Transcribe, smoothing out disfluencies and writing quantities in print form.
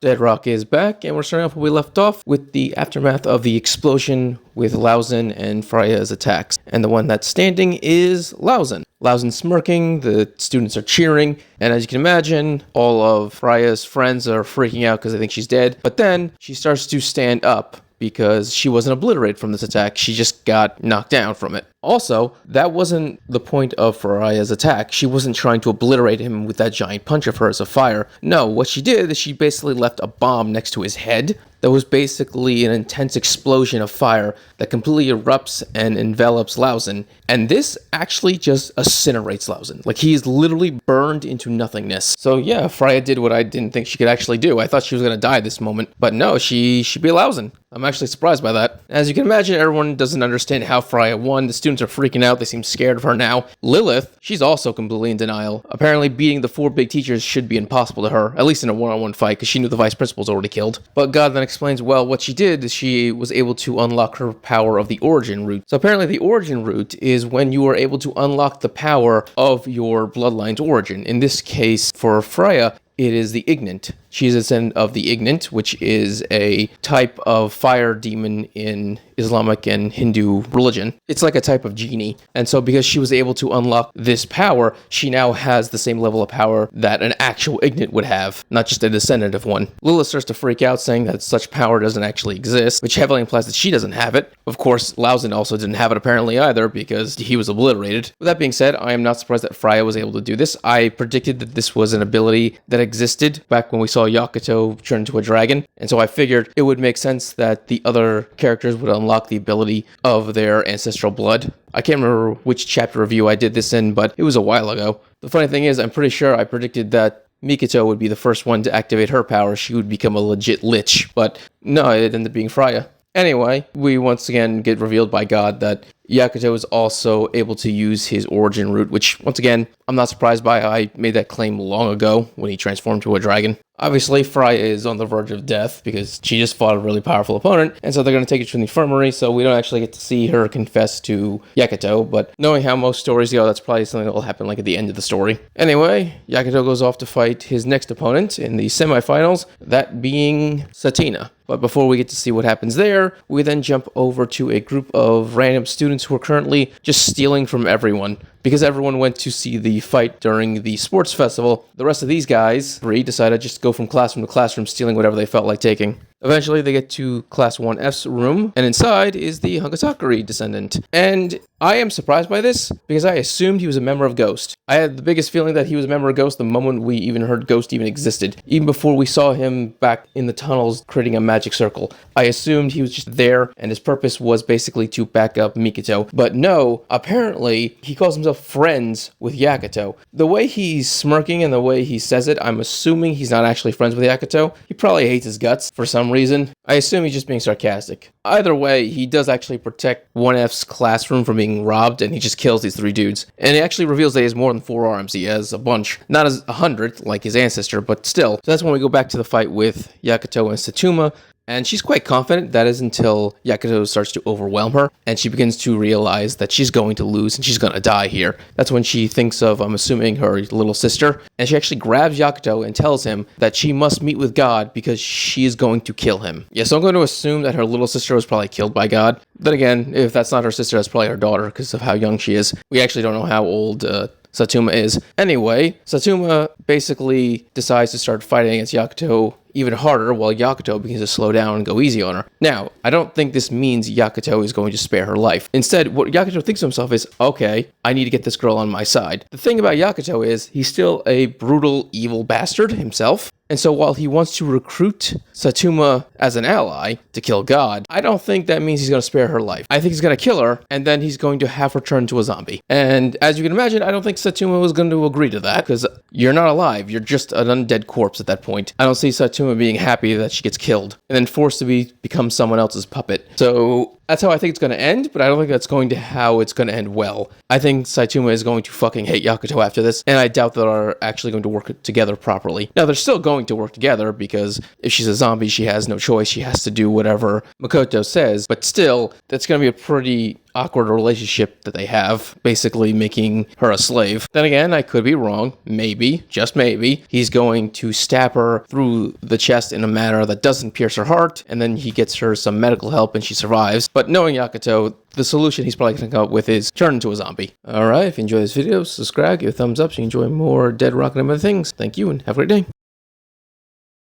Deadrock is back, and we're starting off where we left off with the aftermath of the explosion with Lauzen and Freya's attacks. And the one that's standing is Lauzen. Lauzen's smirking, the students are cheering, and as you can imagine, all of Freya's friends are freaking out because they think she's dead. But then she starts to stand up because she wasn't obliterated from this attack, she just got knocked down from it. Also, that wasn't the point of Freya's attack. She wasn't trying to obliterate him with that giant punch of hers of fire. No, what she did is she basically left a bomb next to his head that was basically an intense explosion of fire that completely erupts and envelops Lauzen. And this actually just incinerates Lauzen. Like, he's literally burned into nothingness. So yeah, Freya did what I didn't think she could actually do. I thought she was going to die this moment. But no, she beat Lauzen. I'm actually surprised by that. As you can imagine, everyone doesn't understand how Freya won. The students are freaking out. They seem scared of her now. Lilith, she's also completely in denial. Apparently, beating the 4 big teachers should be impossible to her, at least in a one-on-one fight, because she knew the vice principal was already killed. But God then explains, well, what she did is she was able to unlock her power of the origin root. So apparently the origin root is when you are able to unlock the power of your bloodline's origin. In this case, for Freya, it is the Ignant. She's a descendant of the Ignant, which is a type of fire demon in Islamic and Hindu religion. It's like a type of genie. And so because she was able to unlock this power, she now has the same level of power that an actual Ignant would have, not just a descendant of one. Lilith starts to freak out, saying that such power doesn't actually exist, which heavily implies that she doesn't have it. Of course, Lauzen also didn't have it apparently either, because he was obliterated. With that being said, I am not surprised that Freya was able to do this. I predicted that this was an ability that existed back when we saw Hecatoncheire turn into a dragon, and so I figured it would make sense that the other characters would unlock the ability of their ancestral blood. I can't remember which chapter review I did this in, but it was a while ago. The funny thing is, I'm pretty sure I predicted that Mikito would be the first one to activate her power. She would become a legit lich, but no, it ended up being Freya. Anyway, we once again get revealed by God that Hecatoncheire is also able to use his origin root, which, once again, I'm not surprised by. I made that claim long ago when he transformed to a dragon. Obviously, Freya is on the verge of death because she just fought a really powerful opponent, and so they're going to take her to the infirmary, so we don't actually get to see her confess to Hecatoncheire, but knowing how most stories go, that's probably something that will happen like at the end of the story. Anyway, Hecatoncheire goes off to fight his next opponent in the semifinals, that being Satina. But before we get to see what happens there, we then jump over to a group of random students who are currently just stealing from everyone. Because everyone went to see the fight during the sports festival, the rest of these guys, 3, decided just to go from classroom to classroom stealing whatever they felt like taking. Eventually, they get to Class 1F's room, and inside is the Hecatoncheire descendant. And I am surprised by this, because I assumed he was a member of Ghost. I had the biggest feeling that he was a member of Ghost the moment we even heard Ghost even existed. Even before we saw him back in the tunnels creating a magic circle. I assumed he was just there, and his purpose was basically to back up Mikito. But no, apparently, he calls himself friends with Hecatoncheire. The way he's smirking and the way he says it, I'm assuming he's not actually friends with Hecatoncheire. He probably hates his guts for some reason. I assume he's just being sarcastic. Either way, he does actually protect 1F's classroom from being robbed, and he just kills these 3 dudes. And he actually reveals that he has more than 4 arms. He has a bunch. Not as 100, like his ancestor, but still. So that's when we go back to the fight with Hecatoncheire and Saitama. And she's quite confident. That is until Hecatoncheire starts to overwhelm her, and she begins to realize that she's going to lose and she's going to die here. That's when she thinks of, I'm assuming, her little sister, and she actually grabs Hecatoncheire and tells him that she must meet with God because she is going to kill him. Yeah, so I'm going to assume that her little sister was probably killed by God. Then again, if that's not her sister, that's probably her daughter because of how young she is. We actually don't know how old Saitama is. Anyway, Saitama basically decides to start fighting against Hecatoncheire even harder, while Hecatoncheire begins to slow down and go easy on her. Now, I don't think this means Hecatoncheire is going to spare her life. Instead, what Hecatoncheire thinks to himself is, okay, I need to get this girl on my side. The thing about Hecatoncheire is, he's still a brutal, evil bastard himself. And so while he wants to recruit Saitama as an ally to kill God, I don't think that means he's going to spare her life. I think he's going to kill her, and then he's going to have her turn into a zombie. And as you can imagine, I don't think Saitama was going to agree to that, because you're not alive. You're just an undead corpse at that point. I don't see Saitama being happy that she gets killed, and then forced to become someone else's puppet. So that's how I think it's going to end, but I don't think that's going to how it's going to end well. I think Saitama is going to fucking hate Hecatoncheire after this, and I doubt they're actually going to work together properly. Now, they're still going to work together, because if she's a zombie, she has no choice. She has to do whatever Makoto says, but still, that's going to be a pretty awkward relationship that they have, basically making her a slave. Then again, I could be wrong. Maybe, just maybe, he's going to stab her through the chest in a manner that doesn't pierce her heart, and then he gets her some medical help and she survives. But knowing Hecato, the solution he's probably going to come up with is turn into a zombie. Alright, if you enjoyed this video, subscribe, give a thumbs up so you enjoy more Deadrock and other things. Thank you and have a great day.